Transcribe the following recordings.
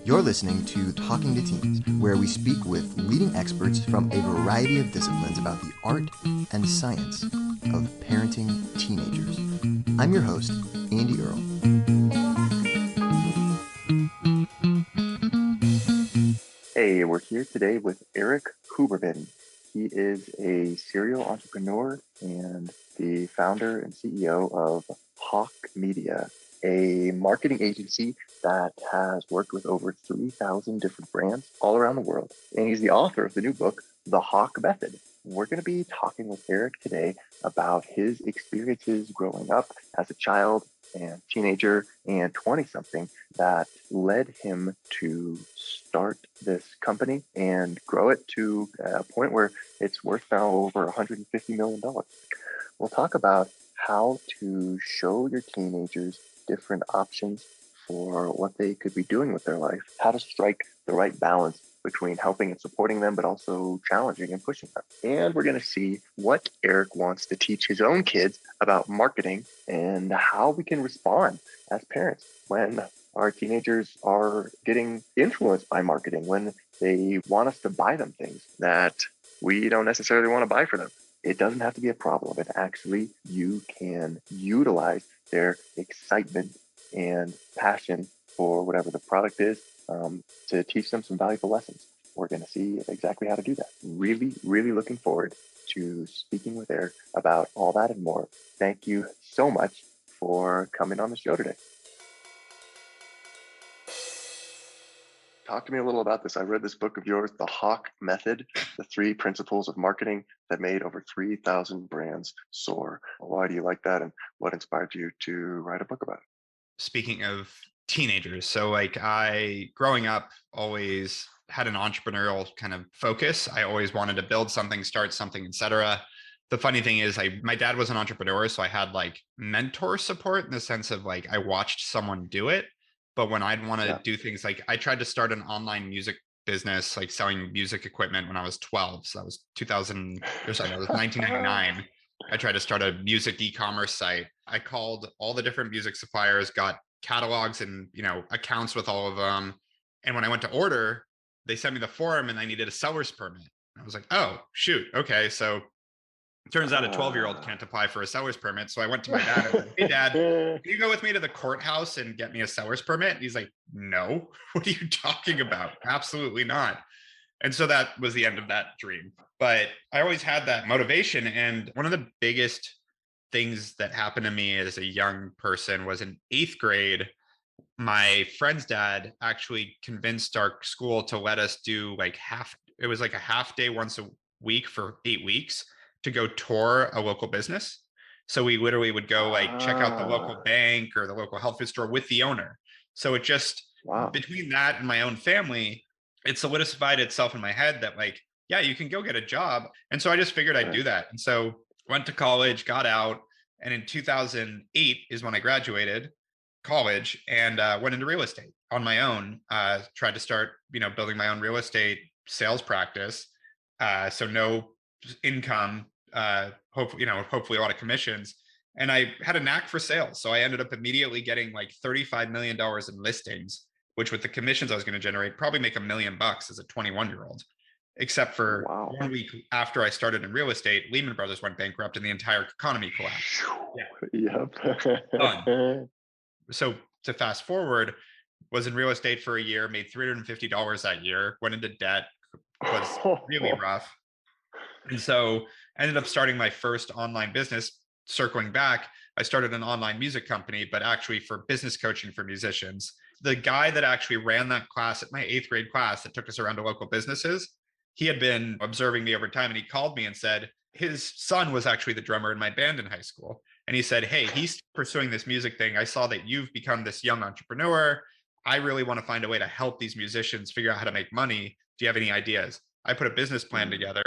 You're listening to Talking to Teens, where we speak with leading experts from a variety of disciplines about the art and science of parenting teenagers. I'm your host, Andy Earle. Hey, we're here today with Erik Huberman. He is a serial entrepreneur and the founder and CEO of Hawke Media, a marketing agency that has worked with over 3,000 different brands all around the world. And he's the author of the new book, The Hawke Method. We're going to be talking with Erik today about his experiences growing up as a child and teenager and 20-something that led him to start this company and grow it to a point where it's worth now over $150 million. We'll talk about how to show your teenagers different options for what they could be doing with their life, how to strike the right balance between helping and supporting them, but also challenging and pushing them. And we're going to see what Erik wants to teach his own kids about marketing and how we can respond as parents when our teenagers are getting influenced by marketing, when they want us to buy them things that we don't necessarily want to buy for them. It doesn't have to be a problem. And actually, you can utilize their excitement and passion for whatever the product is to teach them some valuable lessons. We're going to see exactly how to do that. Really, really looking forward to speaking with Erik about all that and more. Thank you so much for coming on the show today. Talk to me a little about this. I read this book of yours, The Hawke Method, the 3 principles of marketing that made over 3,000 brands soar. Why do you like that, and what inspired you to write a book about it? Speaking of teenagers, so I growing up always had an entrepreneurial kind of focus. I always wanted to build something, start something, etc. The funny thing is my dad was an entrepreneur, so I had mentor support in the sense of I watched someone do it. But when I'd want to Yeah. do things, I tried to start an online music business, selling music equipment when I was 12. So that was 2000, or sorry, that was 1999. I tried to start a music e-commerce site. I called all the different music suppliers, got catalogs and accounts with all of them. And when I went to order, they sent me the form and I needed a seller's permit. I was like, oh shoot, okay. So it turns out a 12-year-old can't apply for a seller's permit. So I went to my dad and said, hey dad, can you go with me to the courthouse and get me a seller's permit? And he's like, no, what are you talking about? Absolutely not. And so that was the end of that dream. But I always had that motivation. And one of the biggest things that happened to me as a young person was in 8th grade. My friend's dad actually convinced our school to let us do it was like a half day once a week for 8 weeks to go tour a local business. So we literally would go check out the local Ah, bank or the local health food store with the owner. So it just, wow. between that and my own family, it solidified itself in my head that yeah, you can go get a job. And so I just figured I'd Right. do that. And so went to college, got out, and in 2008 is when I graduated college and went into real estate on my own. Tried to start, building my own real estate sales practice. So no income, hopefully a lot of commissions. And I had a knack for sales. So I ended up immediately getting like $35 million in listings, which with the commissions I was going to generate, probably make $1 million as a 21-year-old. Except for Wow. 1 week after I started in real estate, Lehman Brothers went bankrupt and the entire economy collapsed. Yeah, done. Yep. So to fast forward, was in real estate for a year, made $350 that year, went into debt, was really rough. And so I ended up starting my first online business. Circling back, I started an online music company, but actually for business coaching for musicians. The guy that actually ran that class at my 8th grade class that took us around to local businesses, he had been observing me over time and he called me and said his son was actually the drummer in my band in high school. And he said, hey, he's pursuing this music thing. I saw that you've become this young entrepreneur. I really want to find a way to help these musicians figure out how to make money. Do you have any ideas? I put a business plan Mm, together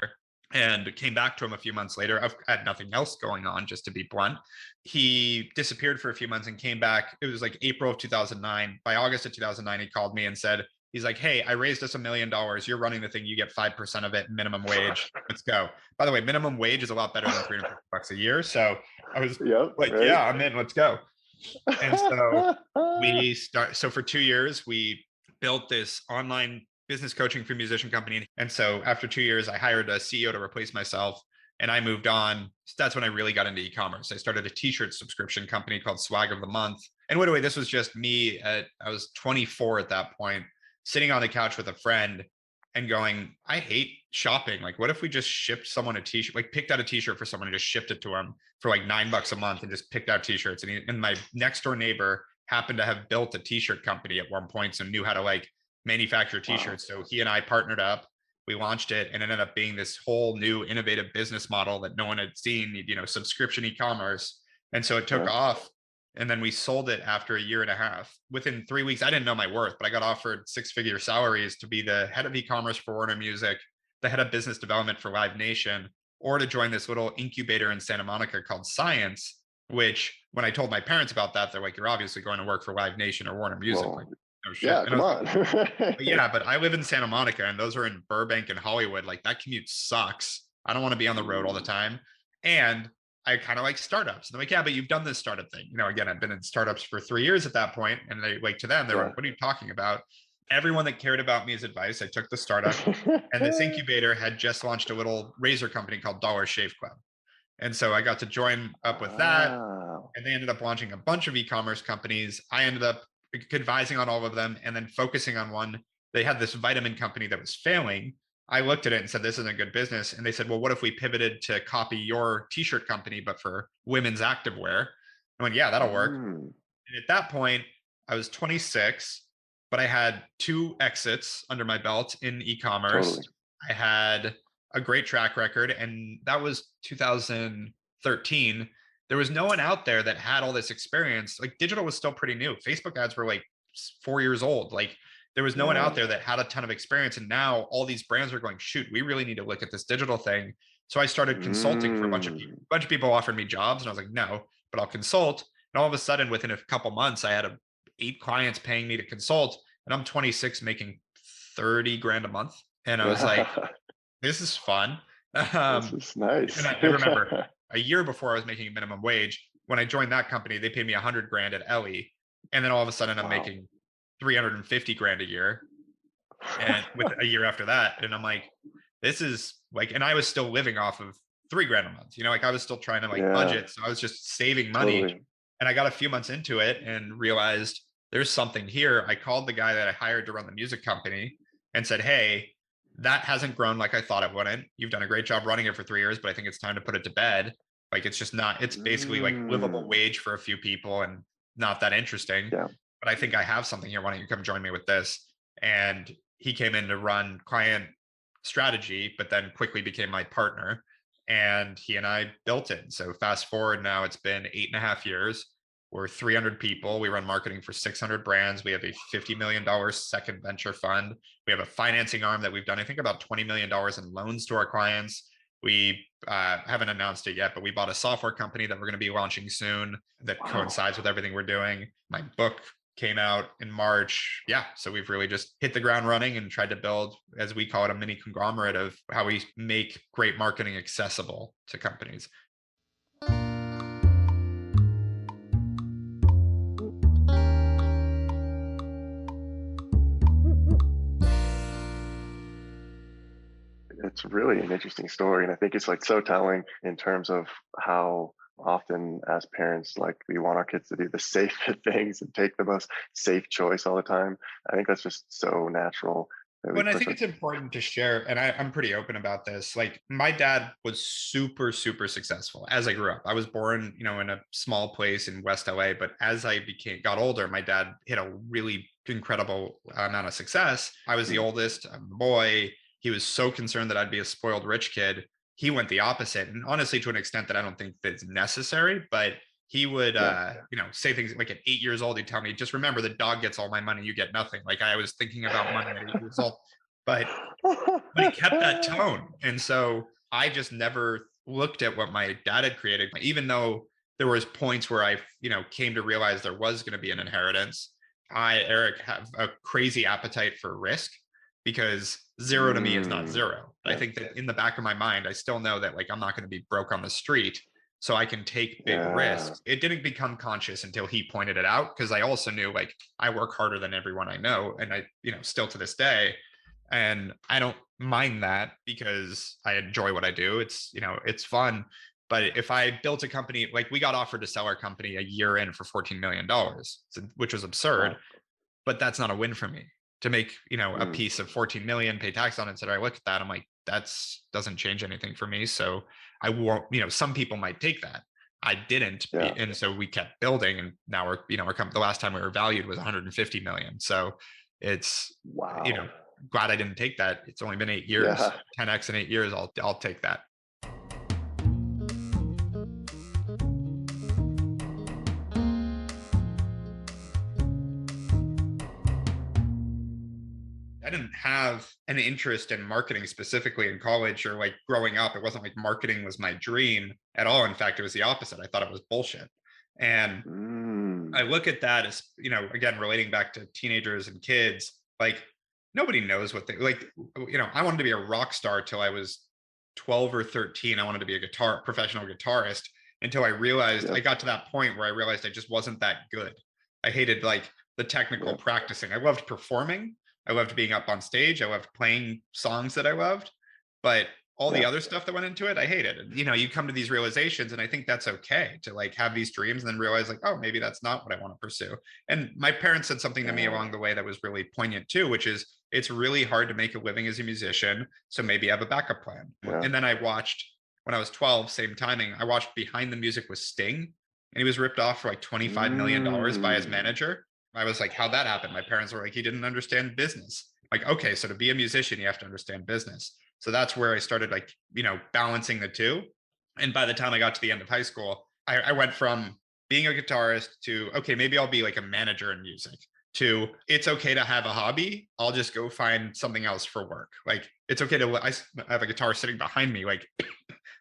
and came back to him a few months later. I've had nothing else going on, just to be blunt. He disappeared for a few months and came back. It was like April of 2009. By August of 2009, he called me and said, he's like, hey, I raised us $1 million. You're running the thing. You get 5% of it, minimum wage. Let's go. By the way, minimum wage is a lot better than $350 a year. So I was yep, like, right. yeah, I'm in. Let's go. And so we start. So for 2 years, we built this online business coaching for musician company. And so after 2 years, I hired a CEO to replace myself and I moved on. So that's when I really got into e-commerce. I started a t-shirt subscription company called Swag of the Month. And by the way, this was just me I was 24 at that point, sitting on the couch with a friend and going, I hate shopping. Like, what if we just shipped someone a t-shirt, like picked out a t-shirt for someone and just shipped it to them for like $9 a month and just picked out t-shirts. And my next door neighbor happened to have built a t-shirt company at one point, so knew how to like manufacture Wow. t-shirts. So he and I partnered up. We launched it and it ended up being this whole new innovative business model that no one had seen, subscription e-commerce. And so it took Yeah. off. And then we sold it after a year and a half. Within 3 weeks, I didn't know my worth, but I got offered six-figure salaries to be the head of e-commerce for Warner Music, the head of business development for Live Nation, or to join this little incubator in Santa Monica called Science, which when I told my parents about that, they're like, you're obviously going to work for Live Nation or Warner Music. Like, Well, no shit. yeah, And I come was like, on. but yeah, but I live in Santa Monica and those are in Burbank and Hollywood. Like that commute sucks. I don't want to be on the road all the Mm, time. And I kind of like startups. And they're like, yeah, but you've done this startup thing. Again, I've been in startups for 3 years at that point. And they like to them, they were, yeah. what are you talking about? Everyone that cared about me as advice, I took the startup. And this incubator had just launched a little razor company called Dollar Shave Club. And so I got to join up with that. Wow. And they ended up launching a bunch of e-commerce companies. I ended up advising on all of them and then focusing on one. They had this vitamin company that was failing. I looked at it and said, this isn't a good business. And they said, well, what if we pivoted to copy your t-shirt company, but for women's activewear? I went, yeah, that'll work. Mm, And at that point, I was 26, but I had two exits under my belt in e-commerce. totally. I had a great track record, and that was 2013. There was no one out there that had all this experience. Like digital was still pretty new. Facebook ads were like 4 years old. Like there was no one out Yeah. there that had a ton of experience. And now all these brands are going, shoot, we really need to look at this digital thing. So I started consulting for a bunch of people. Mm. A bunch of people offered me jobs, and I was like, no, but I'll consult. And all of a sudden, within a couple months, I had 8 clients paying me to consult, and I'm 26 making 30 grand a month. And I was like, this is fun. This Um, is nice. and I remember a year before I was making minimum wage. When I joined that company, they paid me 100 grand at Ellie. And then all of a sudden, I'm Wow. making 350 grand a year. And with a year after that, and I'm like, this is like, and I was still living off of 3 grand a month, like I was still trying to like Yeah, budget. So I was just saving money. totally. And I got a few months into it and realized there's something here. I called the guy that I hired to run the music company and said, hey, that hasn't grown like I thought it wouldn't. You've done a great job running it for 3 years, but I think it's time to put it to bed. Like it's just not, it's basically like livable Mm. wage for a few people and not that interesting. Yeah. But I think I have something here. Why don't you come join me with this? And he came in to run client strategy, but then quickly became my partner. And he and I built it. So fast forward now, it's been 8.5 years. We're 300 people. We run marketing for 600 brands. We have a $50 million second venture fund. We have a financing arm that we've done, I think, about $20 million in loans to our clients. We haven't announced it yet, but we bought a software company that we're going to be launching soon that Wow. coincides with everything we're doing. My book came out in March. Yeah. So we've really just hit the ground running and tried to build, as we call it, a mini conglomerate of how we make great marketing accessible to companies. It's really an interesting story. And I think it's like so telling in terms of how often as parents, like we want our kids to do the safe things and take the most safe choice all the time. I think that's just so natural that we Well, and I push think our it's important to share, and I'm pretty open about this. Like, my dad was super, super successful as I grew up. I was born, in a small place in West LA, but as I got older, my dad hit a really incredible amount of success. I was the Mm, oldest, I'm the boy. He was so concerned that I'd be a spoiled rich kid. He went the opposite, and honestly, to an extent that I don't think that's necessary, but he would yeah. say things like at 8 years old, he'd tell me, just remember the dog gets all my money, you get nothing. Like I was thinking about money at 8 years old. But he kept that tone. And so I just never looked at what my dad had created, even though there was points where I, came to realize there was going to be an inheritance. I, Eric, have a crazy appetite for risk because zero to me is not Mm, zero. I yeah. think that in the back of my mind, I still know that like I'm not going to be broke on the street. so I can take big Yeah. risks. It didn't become conscious until he pointed it out, because I also knew, like, I work harder than everyone I know, and I, still to this day, and I don't mind that because I enjoy what I do. It's fun. But if I built a company, like, we got offered to sell our company a year in for $14 million, which was absurd, Wow. but that's not a win for me. To make, a Mm, piece of 14 million, pay tax on it, etc. I look at that, I'm like, that's doesn't change anything for me. So I won't, some people might take that. I didn't yeah. and so we kept building, and now we're, the last time we were valued was 150 million. So it's, you know, Wow. glad I didn't take that. It's only been 8 years, Yeah. 10x in 8 years. I'll take that. I didn't have an interest in marketing specifically in college or like growing up. It wasn't like marketing was my dream at all. In fact, it was the opposite. I thought it was bullshit. And I Mm, look at that as, again, relating back to teenagers and kids, like, nobody knows what they like. I wanted to be a rock star till I was 12 or 13. I wanted to be a professional guitarist, until I realized, I yep. got to that point where I realized I just wasn't that good. I hated, like, the technical Yep. practicing. I loved performing. I loved being up on stage. I loved playing songs that I loved, but all the Yeah. other stuff that went into it, I hated. And you come to these realizations, and I think that's okay to, like, have these dreams and then realize, like, oh, maybe that's not what I want to pursue. And my parents said something to me Yeah. along the way that was really poignant too, which is, it's really hard to make a living as a musician, so maybe have a backup plan. Yeah. And then I watched, when I was 12, same timing, I watched Behind the Music with Sting, and he was ripped off for like $25 million by his Mm, manager. I was like, how'd that happen? My parents were like, he didn't understand business. Like, okay, so to be a musician, you have to understand business. So that's where I started, like, balancing the two. And by the time I got to the end of high school, I went from being a guitarist to, okay, maybe I'll be like a manager in music, to, it's okay to have a hobby. I'll just go find something else for work. Like, it's okay to, I have a guitar sitting behind me. Like,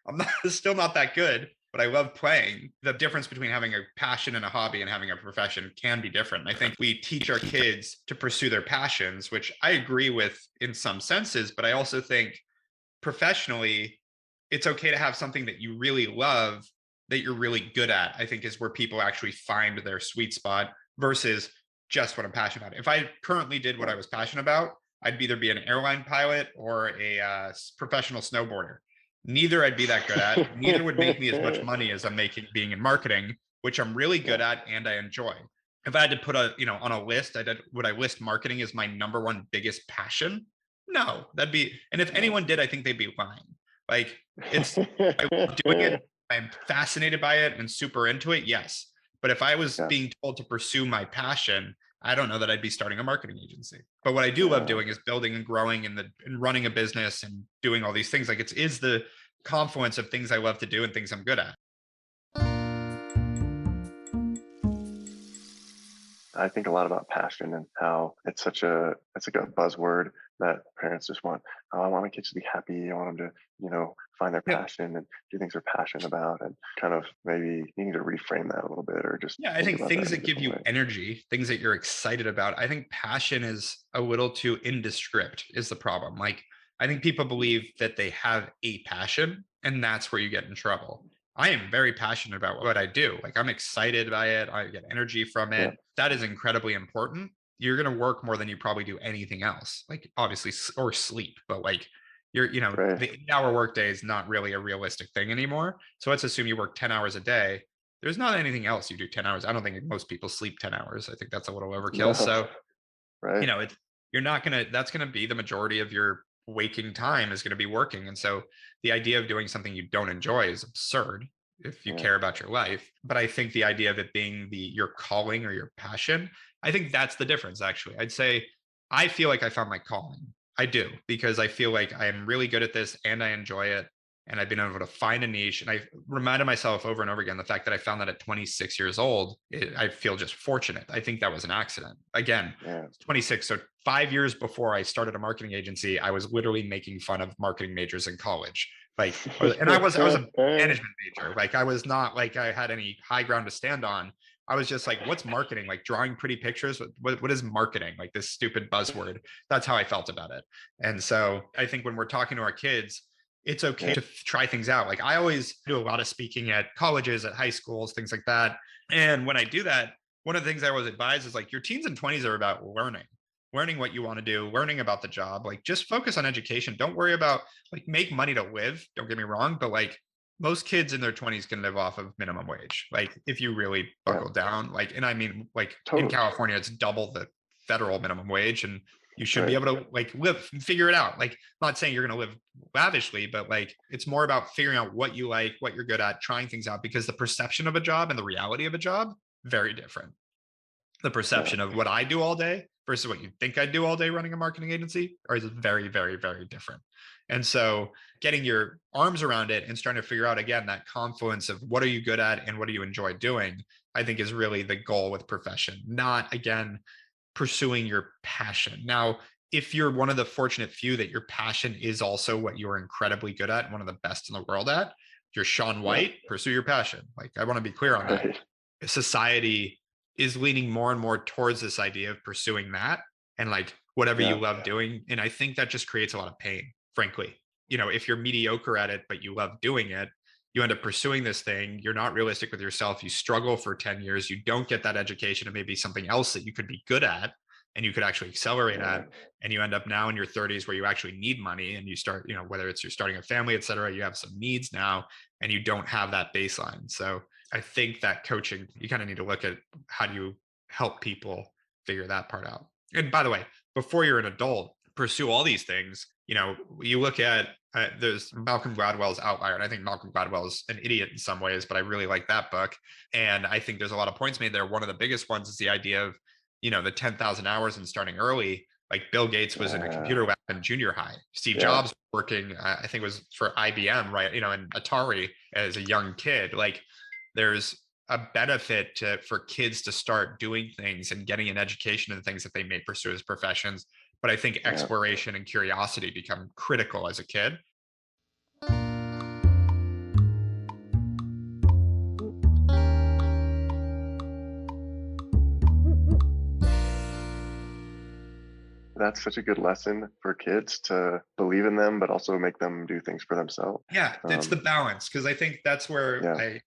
I'm not still not that good, but I love playing. The difference between having a passion and a hobby and having a profession can be different. I think we teach our kids to pursue their passions, which I agree with in some senses, but I also think professionally, it's okay to have something that you really love, that you're really good at, I think is where people actually find their sweet spot, versus just what I'm passionate about. If I currently did what yeah. I was passionate about, I'd either be an airline pilot or a professional snowboarder. Neither I'd be that good at. Neither would make me as much money as I'm making being in marketing, which I'm really good Yeah. at and I enjoy. If I had to put on a list, would I list marketing as my number one biggest passion? No, that'd be, and if No. anyone did, I think they'd be lying. Like, I love doing it. I'm fascinated by it and super into it. Yes. But if I was Yeah. being told to pursue my passion, I don't know that I'd be starting a marketing agency. But what I do love Yeah. doing is building and growing and running a business and doing all these things. Like, is the confluence of things I love to do and things I'm good at. I think a lot about passion and how it's like a buzzword that parents just want. Oh, I want my kids to be happy. I want them to, find their Yeah. passion and do things they're passionate about, and kind of maybe needing to reframe that a little bit or just Yeah, I think think about that things in a that give different you way. energy, things that you're excited about. I think passion is a little too indescript is the problem. Like, I think people believe that they have a passion, and that's where you get in trouble. I am very passionate about what I do. Like, I'm excited by it. I get energy from Yeah. it. That is incredibly important. You're going to work more than you probably do anything else. Like, obviously, or sleep, but like, Right. the 8-hour workday is not really a realistic thing anymore. So let's assume you work 10 hours a day. There's not anything else you do 10 hours. I don't think most people sleep 10 hours. I think that's a little overkill. No. So, Right. it's, you're not going to, that's going to be the majority of your waking time is going to be working. And so the idea of doing something you don't enjoy is absurd if you Yeah. care about your life. But I think the idea of it being your calling or your passion, I think that's the difference, actually. I'd say I feel like I found my calling. I do, because I feel like I am really good at this and I enjoy it. And I've been able to find a niche. And I reminded myself over and over again the fact that I found that at 26 years old, I feel just fortunate. I think that was an accident. Again, Yeah. 26. So 5 years before I started a marketing agency, I was literally making fun of marketing majors in college. Like, and I was a management major. Like, I was not like I had any high ground to stand on. I was just like, what's marketing? Like, drawing pretty pictures. What is marketing? Like, this stupid buzzword. That's how I felt about it. And so I think when we're talking to our kids, it's okay Yeah. to try things out. Like I always do a lot of speaking at colleges, at high schools, things like that. And when I do that, one of the things I always advise is like your teens and 20s are about learning what you want to do, learning about the job. Like just focus on education. Don't worry about like make money to live. Don't get me wrong, but like most kids in their 20s can live off of minimum wage. Like if you really Yeah. buckle down, like, and I mean, like in Totally. California, it's double the federal minimum wage, and you should be Right. able to like live, figure it out. Like, I'm not saying you're going to live lavishly, but like it's more about figuring out what you like, what you're good at, trying things out because the perception of a job and the reality of a job, very different. The Yeah. perception of what I do all day versus what you think I do all day running a marketing agency is very, very, very different. And so getting your arms around it and starting to figure out again that confluence of what are you good at and what do you enjoy doing, I think is really the goal with profession, not again pursuing your passion. Now, if you're one of the fortunate few that your passion is also what you're incredibly good at, one of the best in the world at, you're Sean Yeah. White, pursue your passion. Like I want to be clear on that. Right. Society is leaning more and more towards this idea of pursuing that and like whatever you Yeah. love doing. And I think that just creates a lot of pain, frankly. You know, if you're mediocre at it, but you love doing it, you end up pursuing this thing. You're not realistic with yourself. You struggle for 10 years. You don't get that education and maybe something else that you could be good at and you could actually accelerate Yeah. at. And you end up now in your 30s where you actually need money and you start, you know, whether it's you're starting a family, et cetera, you have some needs now and you don't have that baseline. So I think that coaching, you kind of need to look at how do you help people figure that part out. And by the way, before you're an adult, pursue all these things. You know, you look at there's Malcolm Gladwell's Outlier, and I think Malcolm Gladwell is an idiot in some ways, but I really like that book. And I think there's a lot of points made there. One of the biggest ones is the idea of, you know, the 10,000 hours and starting early. Like Bill Gates was in a Yeah. computer lab in junior high. Steve Yeah. Jobs working, I think it was for IBM, right? You know, and Atari as a young kid. Like there's a benefit for kids to start doing things and getting an education in things that they may pursue as professions. But I think Yeah. exploration and curiosity become critical as a kid. That's such a good lesson for kids to believe in them, but also make them do things for themselves. Yeah, it's the Um, balance because I think that's where yeah.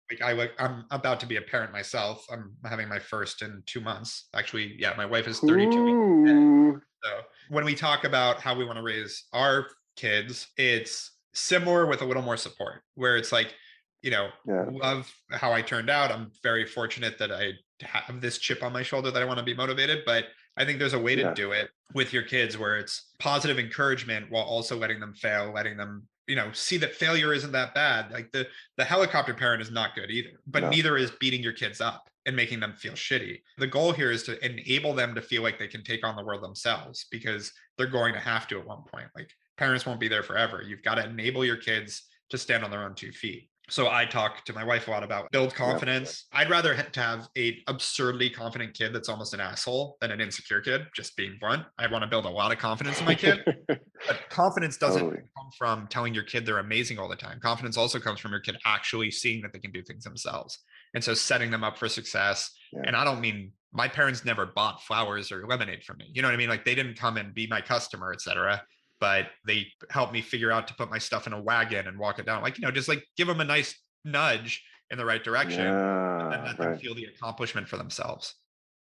I'm about to be a parent myself. I'm having my first in 2 months. Actually, yeah, my wife is 32 weeks today. Ooh. So when we talk about how we want to raise our kids, it's similar with a little more support, where it's like, you know, Yeah. love how I turned out. I'm very fortunate that I have this chip on my shoulder that I want to be motivated, but I think there's a way to Yeah. do it with your kids where it's positive encouragement while also letting them fail, letting them, you know, see that failure isn't that bad. Like the helicopter parent is not good either, but No. neither is beating your kids up and making them feel shitty. The goal here is to enable them to feel like they can take on the world themselves because they're going to have to at one point. Like parents won't be there forever. You've got to enable your kids to stand on their own 2 feet. So I talk to my wife a lot about build Yeah. confidence. I'd rather to have a absurdly confident kid that's almost an asshole than an insecure kid, just being blunt. I want to build a lot of confidence in my kid. But confidence doesn't Totally. come from telling your kid they're amazing all the time. Confidence also comes from your kid actually seeing that they can do things themselves. And so setting them up for success. Yeah. And I don't mean my parents never bought flowers or lemonade from me. You know what I mean? Like they didn't come and be my customer, et cetera. But they helped me figure out to put my stuff in a wagon and walk it down. Like, you know, just like give them a nice nudge in the right direction and then Yeah. let them Right. feel the accomplishment for themselves.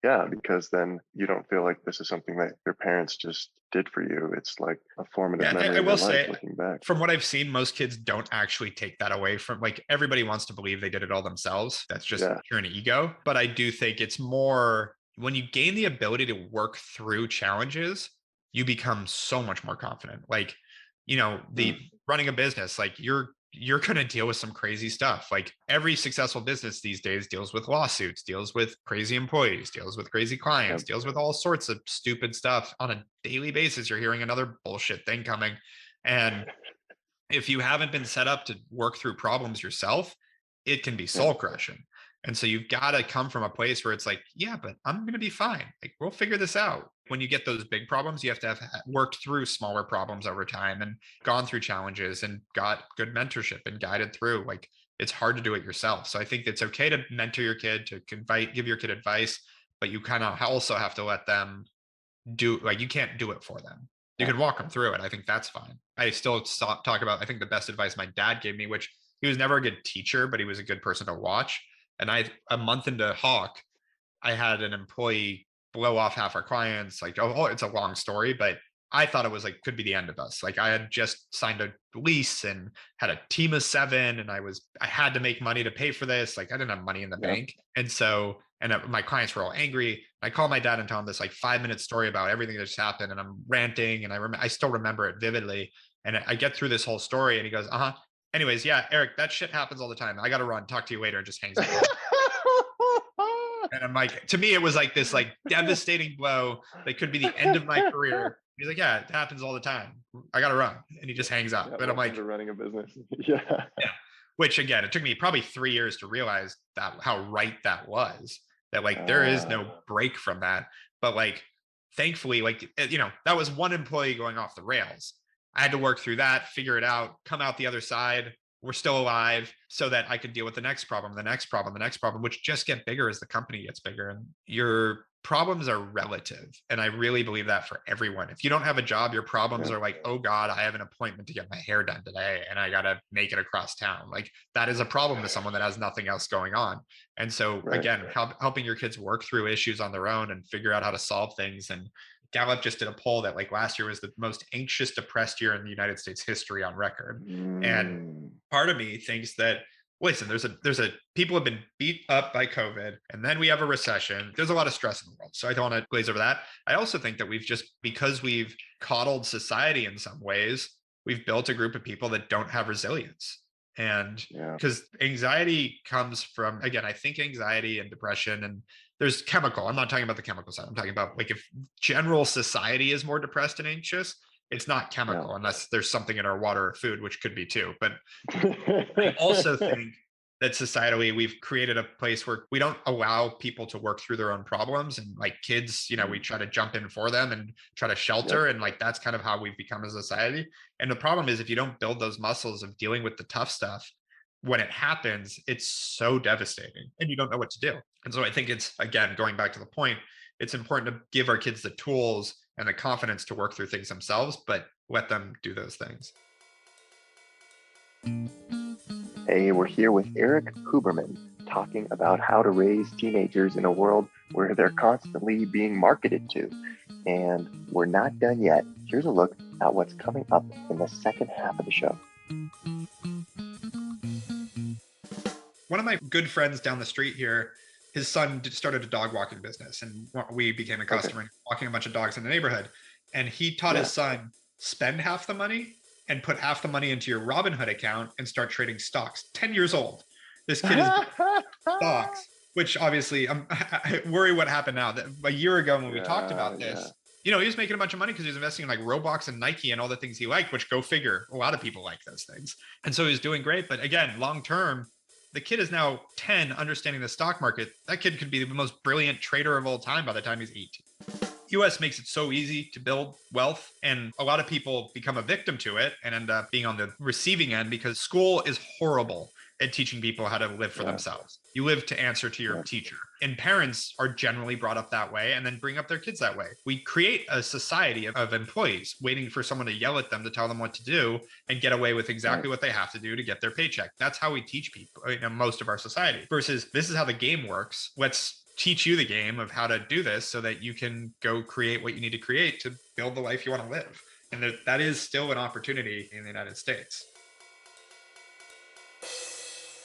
Yeah, because then you don't feel like this is something that your parents just did for you. It's like a formative Yeah, memory I of your will life say, looking back. from what I've seen, most kids don't actually take that away from like everybody wants to believe they did it all themselves. That's just Yeah. pure ego. But I do think it's more when you gain the ability to work through challenges, you become so much more confident. Like, you know, the Mm. running a business, like you're going to deal with some crazy stuff. Like every successful business these days deals with lawsuits, deals with crazy employees, deals with crazy clients, Yep. deals with all sorts of stupid stuff on a daily basis. You're hearing another bullshit thing coming. And if you haven't been set up to work through problems yourself, it can be Yeah. soul crushing. And so you've got to come from a place where it's like, yeah, but I'm going to be fine. Like we'll figure this out. When you get those big problems, you have to have worked through smaller problems over time and gone through challenges and got good mentorship and guided through. Like it's hard to do it yourself. So I think it's okay to mentor your kid, to give your kid advice, but you kind of also have to let them do like you can't do it for them. You can walk them through it. I think that's fine. I still talk about, I think the best advice my dad gave me, which he was never a good teacher, but he was a good person to watch. And a month into Hawke, I had an employee blow off half our clients. Like, oh, it's a long story, but I thought it was like could be the end of us. Like I had just signed a lease and had a team of 7, and I had to make money to pay for this. Like I didn't have money in the Yeah. bank, and my clients were all angry. I call my dad and tell him this like 5-minute story about everything that just happened, and I'm ranting, and I still remember it vividly. And I get through this whole story, and he goes, "Uh huh." Anyways, yeah, Eric, that shit happens all the time. I got to run. Talk to you later. And just hangs up. And I'm like, to me, it was like this like devastating blow that could be the end of my career. He's like, yeah, it happens all the time. I got to run. And he just hangs up. Yeah, And I'm like, to running a business. Yeah. yeah. Which again, it took me probably 3 years to realize that how right that was. That like there is no break from that. But like, thankfully, like that was one employee going off the rails. I had to work through that, figure it out, come out the other side. We're still alive, so that I could deal with the next problem, the next problem, the next problem, which just get bigger as the company gets bigger. And your problems are relative. And I really believe that for everyone. If you don't have a job, your problems are like, oh God, I have an appointment to get my hair done today and I got to make it across town. Like that is a problem to someone that has nothing else going on. And so again, helping your kids work through issues on their own and figure out how to solve things. And Gallup just did a poll that like last year was the most anxious, depressed year in the United States history on record. And part of me thinks that, listen, there's a people have been beat up by COVID, and then we have a recession. There's a lot of stress in the world. So I don't want to glaze over that. I also think that because we've coddled society in some ways, we've built a group of people that don't have resilience. And because anxiety comes from, again, I think anxiety and depression, and there's chemical. I'm not talking about the chemical side. I'm talking about like if general society is more depressed and anxious, it's not chemical unless there's something in our water or food, which could be too. But I also think that societally we've created a place where we don't allow people to work through their own problems. And like kids, we try to jump in for them and try to shelter. And like that's kind of how we've become as a society. And the problem is if you don't build those muscles of dealing with the tough stuff, when it happens, it's so devastating and you don't know what to do. And so I think it's, again, going back to the point, it's important to give our kids the tools and the confidence to work through things themselves, but let them do those things. Hey, we're here with Erik Huberman talking about how to raise teenagers in a world where they're constantly being marketed to. And we're not done yet. Here's a look at what's coming up in the second half of the show. One of my good friends down the street here, his son started a dog walking business, and we became a customer, walking a bunch of dogs in the neighborhood. And he taught his son, spend half the money and put half the money into your Robinhood account and start trading stocks. 10 years old. This kid is stocks, which obviously I worry what happened now. That a year ago when we talked about this, he was making a bunch of money because he was investing in like Roblox and Nike and all the things he liked, which go figure. A lot of people like those things. And so he was doing great. But again, long term, the kid is now 10, understanding the stock market. That kid could be the most brilliant trader of all time by the time he's 18. US makes it so easy to build wealth, and a lot of people become a victim to it and end up being on the receiving end because school is horrible at teaching people how to live for themselves. You live to answer to your teacher. And parents are generally brought up that way and then bring up their kids that way. We create a society of employees waiting for someone to yell at them to tell them what to do and get away with exactly what they have to do to get their paycheck. That's how we teach people in most of our society versus this is how the game works. Let's teach you the game of how to do this so that you can go create what you need to create to build the life you want to live. And that is still an opportunity in the United States.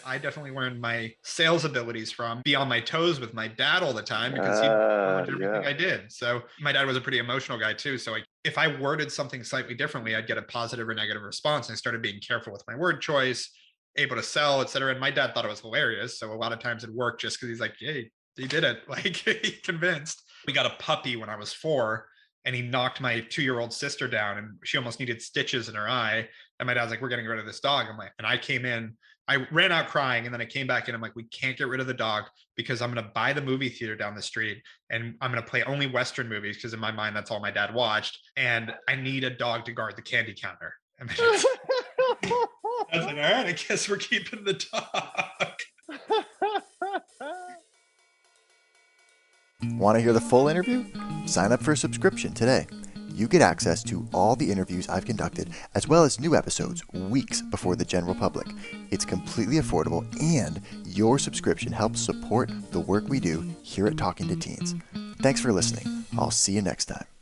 I definitely learned my sales abilities from be on my toes with my dad all the time because he loved everything I did. So my dad was a pretty emotional guy too. So if I worded something slightly differently, I'd get a positive or negative response. And I started being careful with my word choice, able to sell, et cetera. And my dad thought it was hilarious. So a lot of times it worked just because he's like, hey, he did it. Like he convinced. We got a puppy when I was 4 and he knocked my 2-year-old sister down and she almost needed stitches in her eye. And my dad's like, we're getting rid of this dog. I'm like, and I came in, I ran out crying and then I came back in. I'm like, we can't get rid of the dog because I'm going to buy the movie theater down the street and I'm going to play only Western movies because in my mind, that's all my dad watched. And I need a dog to guard the candy counter. I was like, all right, I guess we're keeping the dog. Want to hear the full interview? Sign up for a subscription today. you get access to all the interviews I've conducted, as well as new episodes weeks before the general public. It's completely affordable, and your subscription helps support the work we do here at Talking to Teens. Thanks for listening. I'll see you next time.